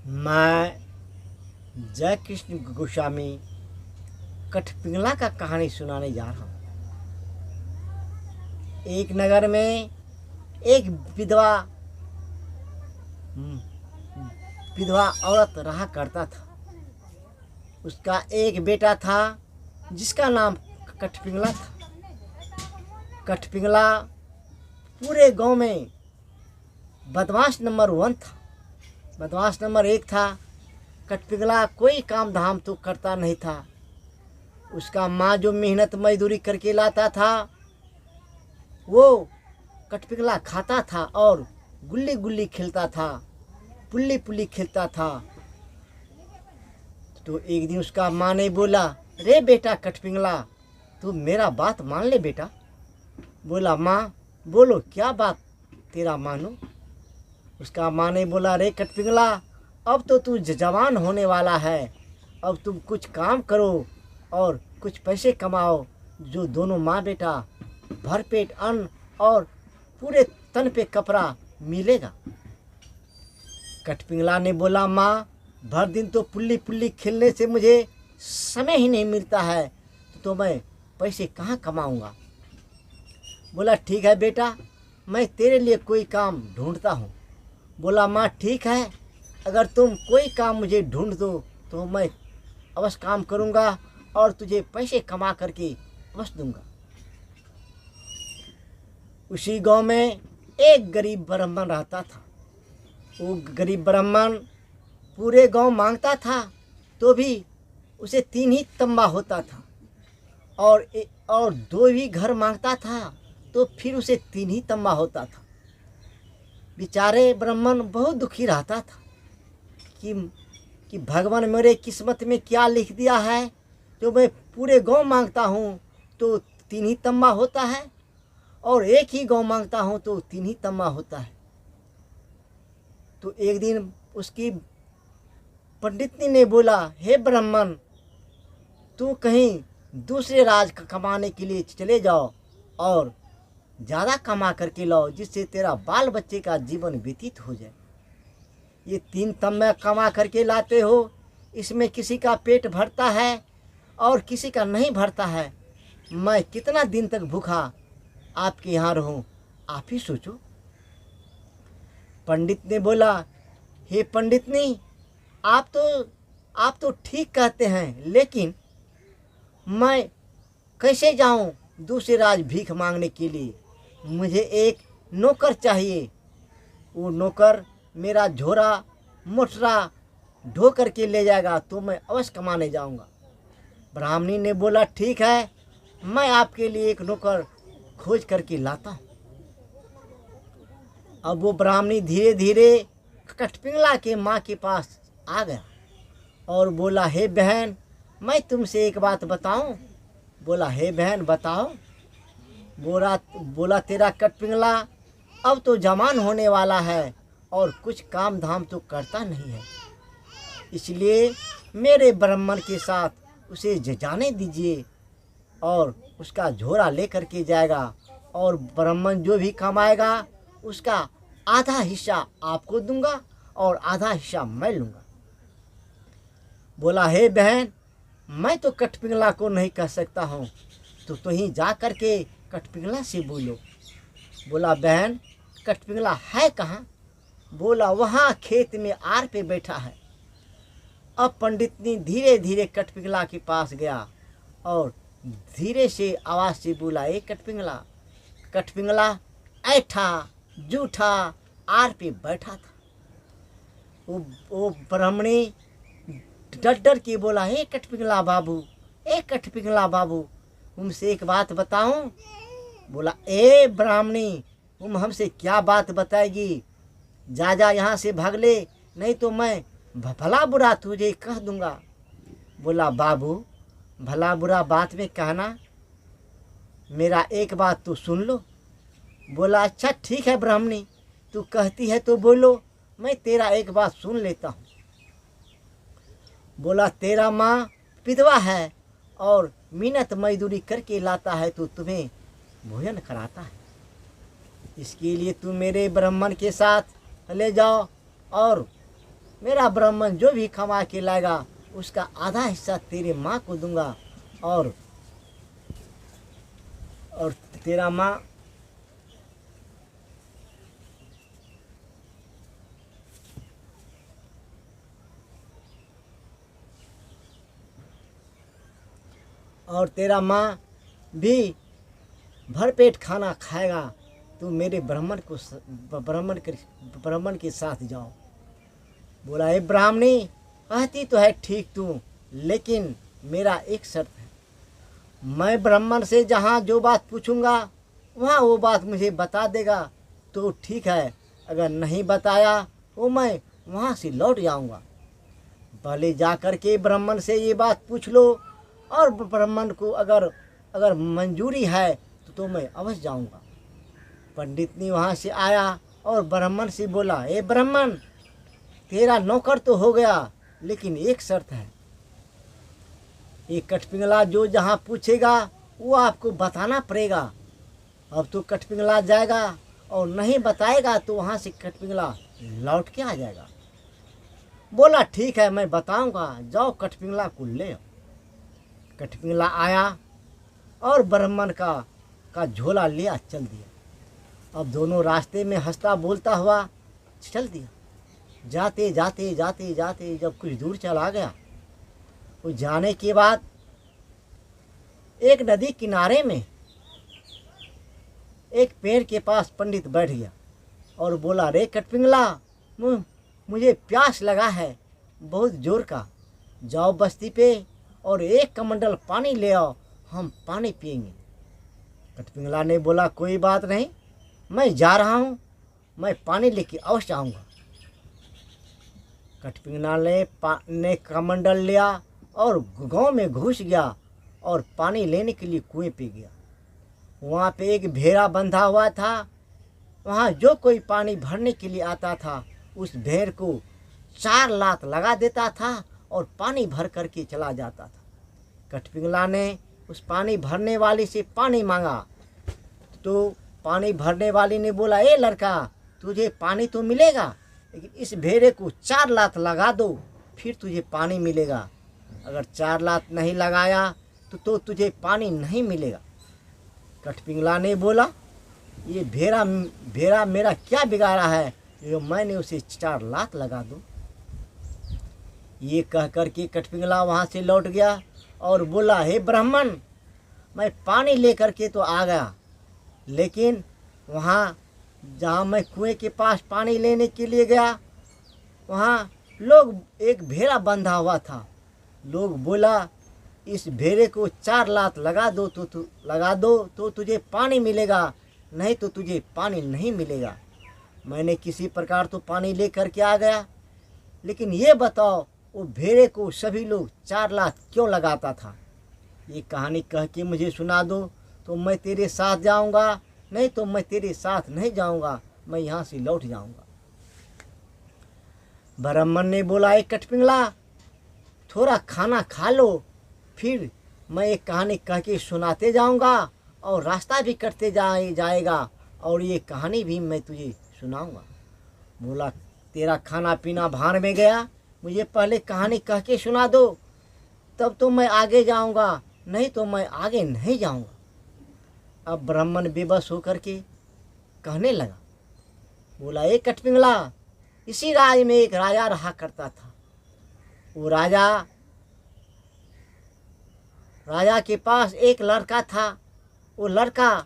मैं जय कृष्ण गोस्वामी कठपिंगला का कहानी सुनाने जा रहा हूँ। एक नगर में एक विधवा विधवा औरत रहा करता था। उसका एक बेटा था जिसका नाम कठपिंगला था। कठपिंगला पूरे गांव में बदमाश नंबर 1 था। बदमाश नंबर 1 था। कठपिंगला कोई काम धाम तो करता नहीं था। उसका माँ जो मेहनत मजदूरी करके लाता था वो कठपिंगला खाता था और गुल्ली गुल्ली खेलता था, पुल्ली पुल्ली खेलता था। तो एक दिन उसका माँ ने बोला, रे बेटा कठपिंगला, तू मेरा बात मान ले बेटा। बोला, माँ बोलो क्या बात तेरा मानो। उसका माँ ने बोला, रे कठपिंगला, अब तो तू जवान होने वाला है। अब तुम कुछ काम करो और कुछ पैसे कमाओ, जो दोनों माँ बेटा भरपेट अन्न और पूरे तन पे कपड़ा मिलेगा। कठपिंगला ने बोला, माँ भर दिन तो पुल्ली पुल्ली खेलने से मुझे समय ही नहीं मिलता है, तो मैं पैसे कहाँ कमाऊँगा। बोला, ठीक है बेटा, मैं तेरे लिए कोई काम ढूंढता हूँ। बोला, माँ ठीक है, अगर तुम कोई काम मुझे ढूंढ दो तो मैं अवश्य काम करूँगा और तुझे पैसे कमा करके अवश्य दूंगा। उसी गांव में एक गरीब ब्राह्मण रहता था। वो गरीब ब्राह्मण पूरे गांव मांगता था तो भी उसे 3 ही तंबा होता था, और 2 ही घर मांगता था तो फिर उसे 3 ही तंबा होता था। बेचारे ब्राह्मण बहुत दुखी रहता था कि भगवान मेरे किस्मत में क्या लिख दिया है, जो मैं पूरे गांव मांगता हूँ तो 3 ही तंबा होता है, और एक ही गांव मांगता हूँ तो 3 ही तंबा होता है। तो एक दिन उसकी पंडितनी ने बोला, हे ब्राह्मण, तू कहीं दूसरे राज का कमाने के लिए चले जाओ और ज़्यादा कमा करके लाओ, जिससे तेरा बाल बच्चे का जीवन व्यतीत हो जाए। ये 3 तंबे कमा करके लाते हो, इसमें किसी का पेट भरता है और किसी का नहीं भरता है। मैं कितना दिन तक भूखा आपके यहाँ रहूँ, आप ही सोचो। पंडित ने बोला, हे पंडितनी, आप तो ठीक कहते हैं, लेकिन मैं कैसे जाऊं दूसरे राज भीख मांगने के लिए। मुझे एक नौकर चाहिए। वो नौकर मेरा झोरा मोटरा ढो करके ले जाएगा तो मैं अवश्य कमाने जाऊंगा। ब्राह्मणी ने बोला, ठीक है, मैं आपके लिए एक नौकर खोज करके लाता हूँ। अब वो ब्राह्मणी धीरे धीरे कठपिंगला के माँ के पास आ गया और बोला, हे बहन, मैं तुमसे एक बात बताऊं। बोला, हे बहन बताओ। बोला, तेरा कठपिंगला अब तो जवान होने वाला है और कुछ काम धाम तो करता नहीं है, इसलिए मेरे ब्राह्मण के साथ उसे जाने दीजिए और उसका झोरा लेकर के जाएगा, और ब्राह्मण जो भी कमाएगा उसका आधा हिस्सा आपको दूंगा और आधा हिस्सा मैं लूँगा। बोला, हे बहन, मैं तो कठपिंगला को नहीं कह सकता हूँ, तो तुम जा कर के कठपिंगला से बोलो। बोला, बहन कठपिंगला है कहाँ। बोला, वहाँ खेत में आर पे बैठा है। अब पंडितनी धीरे धीरे कठपिंगला के पास गया और धीरे से आवाज़ से बोला, ए कठपिंगला। कठपिंगला ऐठा जूठा आर पे बैठा था। वो ब्राह्मणी डर डर के बोला, हे कठपिंगला बाबू, ए कठपिंगला बाबू, तुमसे एक बात बताऊं। बोला, ए ब्राह्मणी, तुम हमसे क्या बात बताएगी। जा जा यहाँ से भाग ले, नहीं तो मैं भला बुरा तुझे कह दूंगा। बोला, बाबू भला बुरा बात में कहना, मेरा एक बात तो सुन लो। बोला, अच्छा ठीक है ब्राह्मणी, तू कहती है तो बोलो, मैं तेरा एक बात सुन लेता हूँ। बोला, तेरा माँ विधवा है और मिन्नत मजदूरी करके लाता है तो तुम्हें भोजन कराता है, इसके लिए तुम मेरे ब्राह्मण के साथ ले जाओ और मेरा ब्राह्मण जो भी कमा के लाएगा उसका आधा हिस्सा तेरे माँ को दूंगा, और तेरा माँ भी भरपेट खाना खाएगा। तू मेरे ब्राह्मण के साथ जाओ। बोला, ए ब्राह्मणी, कहती तो है ठीक तू, लेकिन मेरा एक शर्त है। मैं ब्राह्मण से जहाँ जो बात पूछूंगा वहाँ वो बात मुझे बता देगा तो ठीक है, अगर नहीं बताया तो मैं वहाँ से लौट जाऊंगा। पहले जा कर के ब्राह्मण से ये बात पूछ लो, और ब्राह्मण को अगर मंजूरी है तो मैं अवश्य जाऊंगा। पंडितनी वहाँ से आया और ब्राह्मण से बोला, ए ब्राह्मण, तेरा नौकर तो हो गया, लेकिन एक शर्त है। ये कठपिंगला जो जहाँ पूछेगा वो आपको बताना पड़ेगा। अब तो कठपिंगला जाएगा और नहीं बताएगा तो वहाँ से कठपिंगला लौट के आ जाएगा। बोला, ठीक है, मैं बताऊंगा, जाओ कठपिंगला को ले आओ। कठपिंगला आया और ब्राह्मण का झोला लिया, चल दिया। अब दोनों रास्ते में हंसता बोलता हुआ चल दिया। जाते जाते जाते जाते जब कुछ दूर चला गया, वो जाने के बाद एक नदी किनारे में एक पेड़ के पास पंडित बैठ गया और बोला, रे कठपिंगला, मुझे प्यास लगा है बहुत जोर का, जाओ बस्ती पे और एक कमंडल पानी ले आओ, हम पानी पिएंगे। कठपिंगला ने बोला, कोई बात नहीं, मैं जा रहा हूँ, मैं पानी लेके अवश्य आऊँगा। कठपिंगला ने कमंडल लिया और गांव में घुस गया और पानी लेने के लिए कुएं पे गया। वहाँ पे एक भेड़ा बंधा हुआ था। वहाँ जो कोई पानी भरने के लिए आता था उस भेड़ को 4 लात लगा देता था और पानी भर करके चला जाता था। कठपिंगला ने उस पानी भरने वाली से पानी मांगा तो पानी भरने वाली ने बोला, ए लड़का, तुझे पानी तो मिलेगा, लेकिन इस भेड़े को 4 लात लगा दो, फिर तुझे पानी मिलेगा। अगर 4 लात नहीं लगाया तो तुझे पानी नहीं मिलेगा। कठपिंगला ने बोला, ये भेड़ा मेरा क्या बिगाड़ा है जो मैंने उसे 4 लात लगा दूं। ये कह कर के कठपिंगला वहाँ से लौट गया और बोला, हे ब्राह्मण, मैं पानी लेकर के तो आ गया, लेकिन वहाँ जहाँ मैं कुएं के पास पानी लेने के लिए गया वहाँ लोग एक भेड़ा बंधा हुआ था। लोग बोला, इस भेड़े को 4 लात लगा दो तो तुझे पानी मिलेगा, नहीं तो तुझे पानी नहीं मिलेगा। मैंने किसी प्रकार तो पानी लेकर के आ गया, लेकिन ये बताओ वो भेड़े को सभी लोग 4 लात क्यों लगाता था? ये कहानी कह के मुझे सुना दो तो मैं तेरे साथ जाऊंगा, नहीं तो मैं तेरे साथ नहीं जाऊंगा, मैं यहाँ से लौट जाऊंगा। ब्राह्मण ने बोला, एक कठपिंगला, थोड़ा खाना खा लो, फिर मैं एक कहानी कह के सुनाते जाऊंगा और रास्ता भी करते जाएगा और ये कहानी भी मैं तुझे सुनाऊंगा। बोला, तेरा खाना पीना भार में गया, मुझे पहले कहानी कह के सुना दो, तब तो मैं आगे जाऊंगा, नहीं तो मैं आगे नहीं जाऊंगा। अब ब्राह्मण बेबस होकर के कहने लगा। बोला, एक कठपिंगला, इसी राज्य में एक राजा रहा करता था। वो राजा के पास एक लड़का था। वो लड़का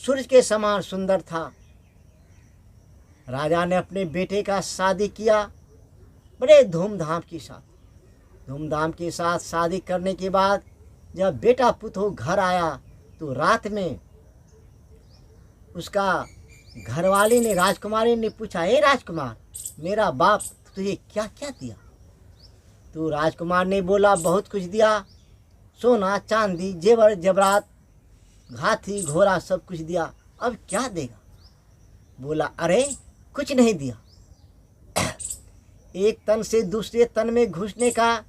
सूर्य के समान सुंदर था। राजा ने अपने बेटे का शादी किया बड़े धूमधाम के साथ शादी करने के बाद जब बेटा पुतोह घर आया तो रात में उसका घरवाली ने, राजकुमारी ने पूछा, हे राजकुमार, मेरा बाप तुझे क्या क्या दिया? तो राजकुमार ने बोला, बहुत कुछ दिया, सोना चांदी जेवर जबरात हाथी घोड़ा सब कुछ दिया, अब क्या देगा? बोला, अरे कुछ नहीं दिया, एक तन से दूसरे तन में घुसने का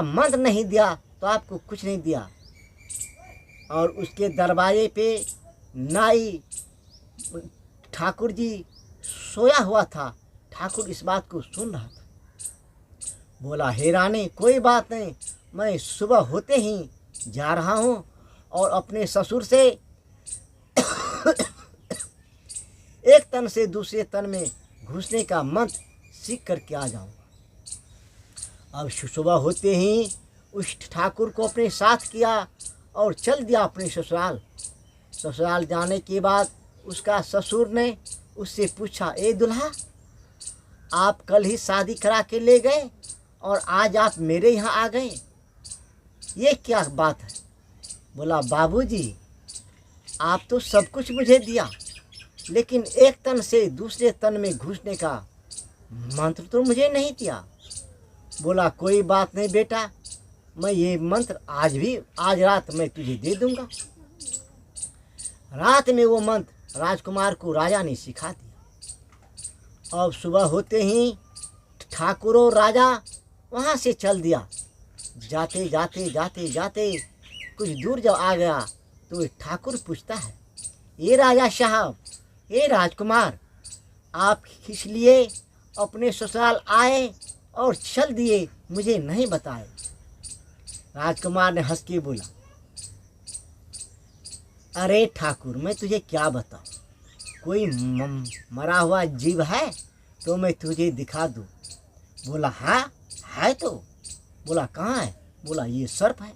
मंत्र नहीं दिया तो आपको कुछ नहीं दिया। और उसके दरवाजे पे नाई ठाकुर जी सोया हुआ था। ठाकुर इस बात को सुन रहा था। बोला, हे रानी, कोई बात नहीं, मैं सुबह होते ही जा रहा हूँ और अपने ससुर से एक तन से दूसरे तन में घुसने का मंत्र सीख करके आ जाऊंगा। अब सुबह होते ही उस ठाकुर को अपने साथ किया और चल दिया अपने ससुराल। ससुराल जाने के बाद उसका ससुर ने उससे पूछा, ए दुल्हा, आप कल ही शादी करा के ले गए और आज आप मेरे यहाँ आ गए, ये क्या बात है? बोला, बाबूजी, आप तो सब कुछ मुझे दिया, लेकिन एक तन से दूसरे तन में घुसने का मंत्र तो मुझे नहीं दिया। बोला, कोई बात नहीं बेटा, मैं ये मंत्र आज रात मैं तुझे दे दूंगा। रात में वो मंत्र राजकुमार को राजा ने सिखा दिया। अब सुबह होते ही ठाकुर और राजा वहाँ से चल दिया। जाते जाते जाते जाते कुछ दूर जब आ गया तो ठाकुर पूछता है, ये राजा साहब, ये राजकुमार, आप किस लिए अपने ससुराल आए और चल दिए, मुझे नहीं बताए? राजकुमार ने हंस के बोला, अरे ठाकुर, मैं तुझे क्या बताऊं, कोई मरा हुआ जीव है तो मैं तुझे दिखा दूं। बोला, हाँ है तो। बोला, कहाँ है? बोला, ये सर्प है।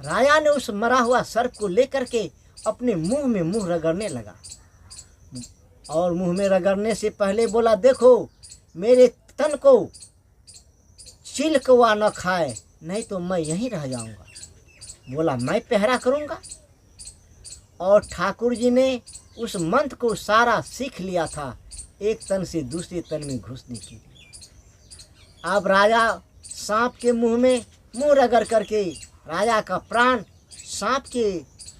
राजा ने उस मरा हुआ सर्प को लेकर के अपने मुंह में मुंह रगड़ने लगा और मुंह में रगड़ने से पहले बोला, देखो मेरे तन को चील कौवा न खाए, नहीं तो मैं यहीं रह जाऊंगा। बोला, मैं पहरा करूंगा। और ठाकुर जी ने उस मंत्र को सारा सीख लिया था, एक तन से दूसरे तन में घुसने के लिए। अब राजा सांप के मुंह में मुंह रगड़ करके राजा का प्राण सांप के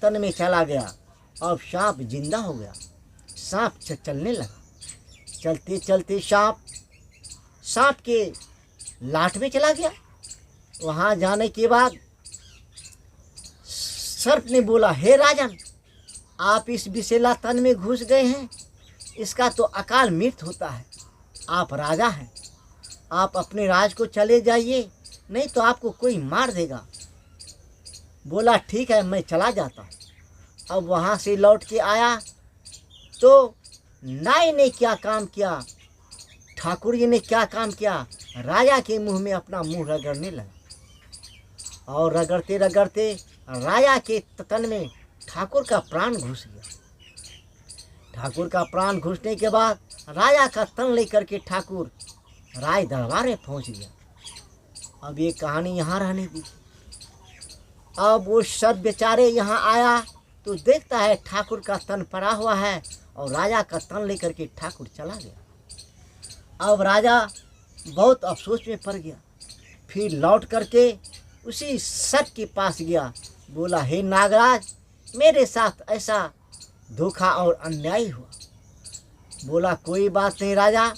तन में चला गया। अब सांप जिंदा हो गया। सांप चलने लगा। चलते चलते सांप के लाट में चला गया। वहाँ जाने के बाद सर्प ने बोला, हे राजन, आप इस विषैला तन में घुस गए हैं, इसका तो अकाल मृत्यु होता है। आप राजा हैं, आप अपने राज को चले जाइए, नहीं तो आपको कोई मार देगा। बोला, ठीक है, मैं चला जाता हूँ। अब वहाँ से लौट के आया तो नाई ने क्या काम किया, ठाकुर जी ने क्या काम किया, राजा के मुंह में अपना मुंह रगड़ने लगा और रगड़ते रगड़ते राजा के तन में ठाकुर का प्राण घुस गया। ठाकुर का प्राण घुसने के बाद राजा का तन लेकर के ठाकुर राय दरबार में पहुंच गया। अब ये कहानी यहाँ रहने दी। अब वो सब बेचारे यहाँ आया तो देखता है ठाकुर का तन पड़ा हुआ है और राजा का तन लेकर के ठाकुर चला गया। अब राजा बहुत अफसोस में पड़ गया। फिर लौट करके उसी सर्प के पास गया। बोला, हे नागराज, मेरे साथ ऐसा धोखा और अन्याय हुआ। बोला, कोई बात नहीं राजा,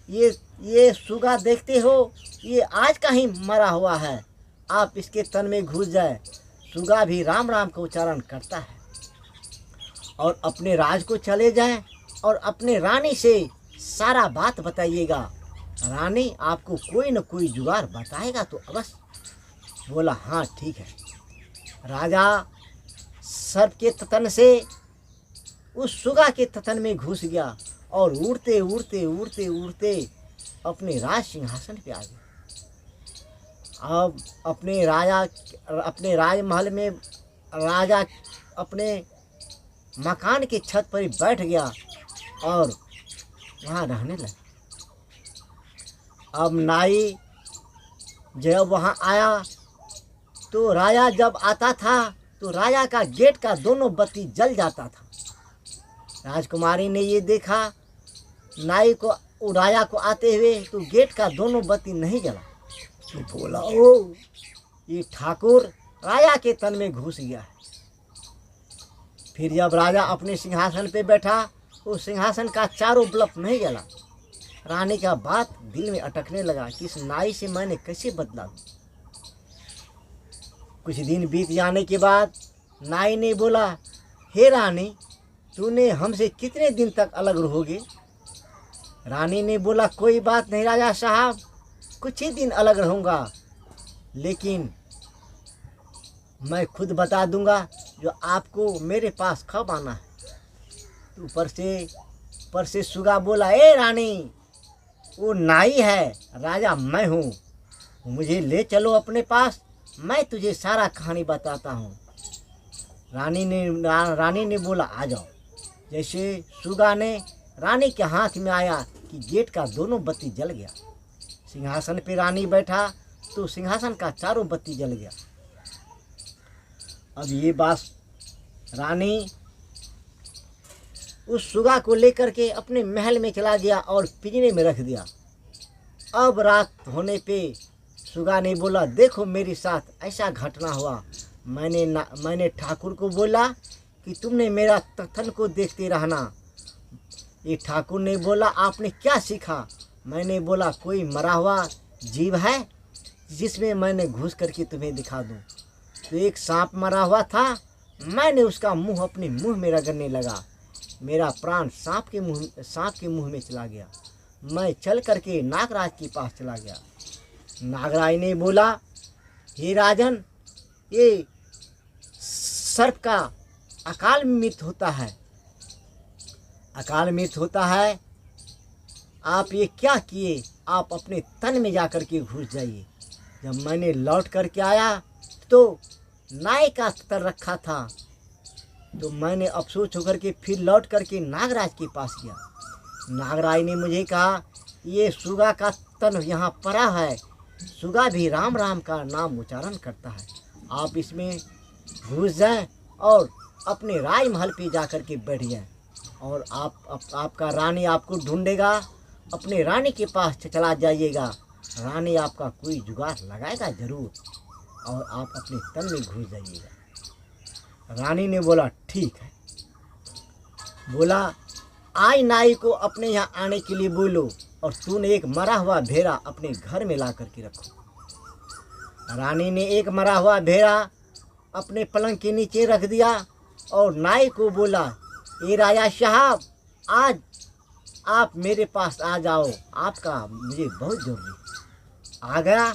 ये सुगा देखते हो, ये आज का ही मरा हुआ है, आप इसके तन में घुस जाए। सुगा भी राम राम का उच्चारण करता है और अपने राज को चले जाएं और अपने रानी से सारा बात बताइएगा। रानी आपको कोई न कोई जुगाड़ बताएगा तो अवश्य। बोला, हाँ ठीक है। राजा सर्प के तन से उस सुगा के तन में घुस गया और उड़ते उड़ते उड़ते उड़ते अपने राज सिंहासन पे आ गया। अब अपने राजमहल में राजा अपने मकान के छत पर बैठ गया और वहाँ रहने लगा। अब नाई जब वहाँ आया तो राजा जब आता था तो राजा का गेट का दोनों बत्ती जल जाता था। राजकुमारी ने ये देखा नाई को, राजा को आते हुए, तो गेट का दोनों बत्ती नहीं जला। तो बोला, ओ ये ठाकुर राजा के तन में घुस गया है। फिर जब राजा अपने सिंहासन पे बैठा तो सिंहासन का चारों बल्ब नहीं जला। रानी का बात दिल में अटकने लगा कि इस नाई से मैंने कैसे बदला दूं। कुछ दिन बीत जाने के बाद नाई ने बोला, हे रानी, तूने हमसे कितने दिन तक अलग रहोगे? रानी ने बोला कोई बात नहीं राजा साहब, कुछ ही दिन अलग रहूँगा, लेकिन मैं खुद बता दूंगा जो आपको मेरे पास कब आना है। तो ऊपर से सुगा बोला ए रानी, वो नाई है, राजा मैं हूँ, मुझे ले चलो अपने पास, मैं तुझे सारा कहानी बताता हूँ। रानी ने बोला आ जाओ। जैसे सुगा ने रानी के हाथ में आया कि गेट का दोनों बत्ती जल गया। सिंहासन पे रानी बैठा तो सिंहासन का चारों बत्ती जल गया। अब ये बात रानी उस सुगा को लेकर के अपने महल में चला गया और पिंजरे में रख दिया। अब रात होने पे सुगा ने बोला देखो मेरे साथ ऐसा घटना हुआ, मैंने ठाकुर को बोला कि तुमने मेरा तथन को देखते रहना। ये ठाकुर ने बोला आपने क्या सीखा? मैंने बोला कोई मरा हुआ जीव है जिसमें मैंने घुस करके तुम्हें दिखा दूं। तो एक सांप मरा हुआ था, मैंने उसका मुंह अपने मुंह में रगड़ने लगा, मेरा प्राण सांप के मुंह में चला गया। मैं चल करके नागराज के पास चला गया। नागराज ने बोला हे राजन, ये सर्प का अकाल मृत्यु होता है, अकाल मृत्यु होता है। आप ये क्या किए? आप अपने तन में जा कर के घुस जाइए। जब मैंने लौट करके आया तो नाई का तर रखा था, तो मैंने अफसोस होकर के फिर लौट करके नागराज के पास गया। नागराज ने मुझे कहा ये सुगा का तन यहाँ पड़ा है, सुगा भी राम राम का नाम उच्चारण करता है, आप इसमें घुस जाएं और अपने राजमहल पे जा कर के बैठ जाएं, और आपका रानी आपको ढूंढेगा, अपने रानी के पास चला जाइएगा, रानी आपका कोई जुगाड़ लगाएगा ज़रूर, और आप अपने तन में घुस जाइएगा। रानी ने बोला ठीक है। बोला आई नाई को अपने यहाँ आने के लिए बोलो, और तूने एक मरा हुआ भेड़ा अपने घर में ला करके रखो। रानी ने एक मरा हुआ भेड़ा अपने पलंग के नीचे रख दिया और नाई को बोला ए राजा साहब, आज आप मेरे पास आ जाओ, आपका मुझे बहुत ज़रूरी। आ गया।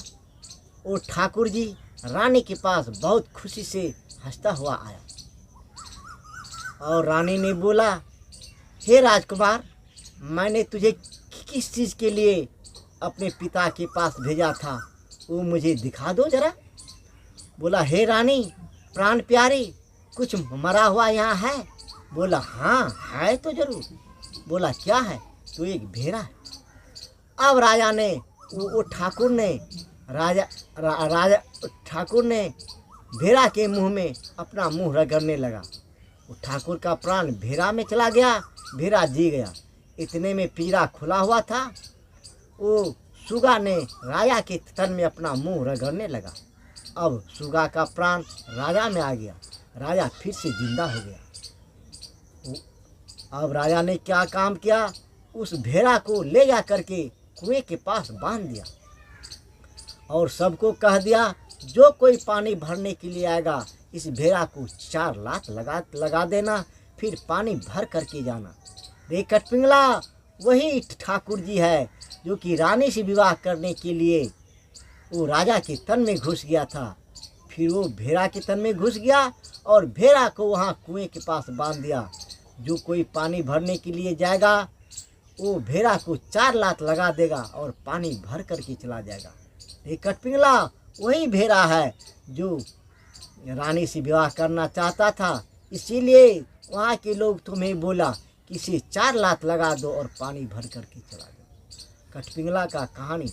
वो ठाकुर जी रानी के पास बहुत खुशी से हंसता हुआ आया, और रानी ने बोला हे राजकुमार, मैंने तुझे किस चीज़ के लिए अपने पिता के पास भेजा था, वो मुझे दिखा दो ज़रा। बोला हे रानी प्राण प्यारी, कुछ मरा हुआ यहाँ है? बोला हाँ है तो ज़रूर। बोला क्या है? तो एक भेड़ा है। अब राजा ने वो ठाकुर ने भेड़ा के मुंह में अपना मुंह रगड़ने लगा। वो ठाकुर का प्राण भेड़ा में चला गया, भेड़ा जी गया। इतने में पिंजरा खुला हुआ था, वो सुगा ने राजा के तन में अपना मुंह रगड़ने लगा। अब सुगा का प्राण राजा में आ गया, राजा फिर से जिंदा हो गया। अब राजा ने क्या काम किया, उस भेड़ा को ले जा करके कुएं के पास बांध दिया और सबको कह दिया जो कोई पानी भरने के लिए आएगा इस भेड़ा को 4 लात लगा देना, फिर पानी भर करके जाना। रे कटपिंगला वही ठाकुर जी है जो कि रानी से विवाह करने के लिए वो राजा के तन में घुस गया था। फिर वो भेड़ा के तन में घुस गया और भेड़ा को वहाँ कुएं के पास बांध दिया। जो कोई पानी भरने के लिए जाएगा वो भेड़ा को 4 लात लगा देगा और पानी भर करके चला जाएगा। ये कटपिंगला वही भेड़ा है जो रानी से विवाह करना चाहता था, इसीलिए वहाँ के लोग तुम्हें बोला कि इसे 4 लात लगा दो और पानी भर करके चला दो। कटपिंगला का कहानी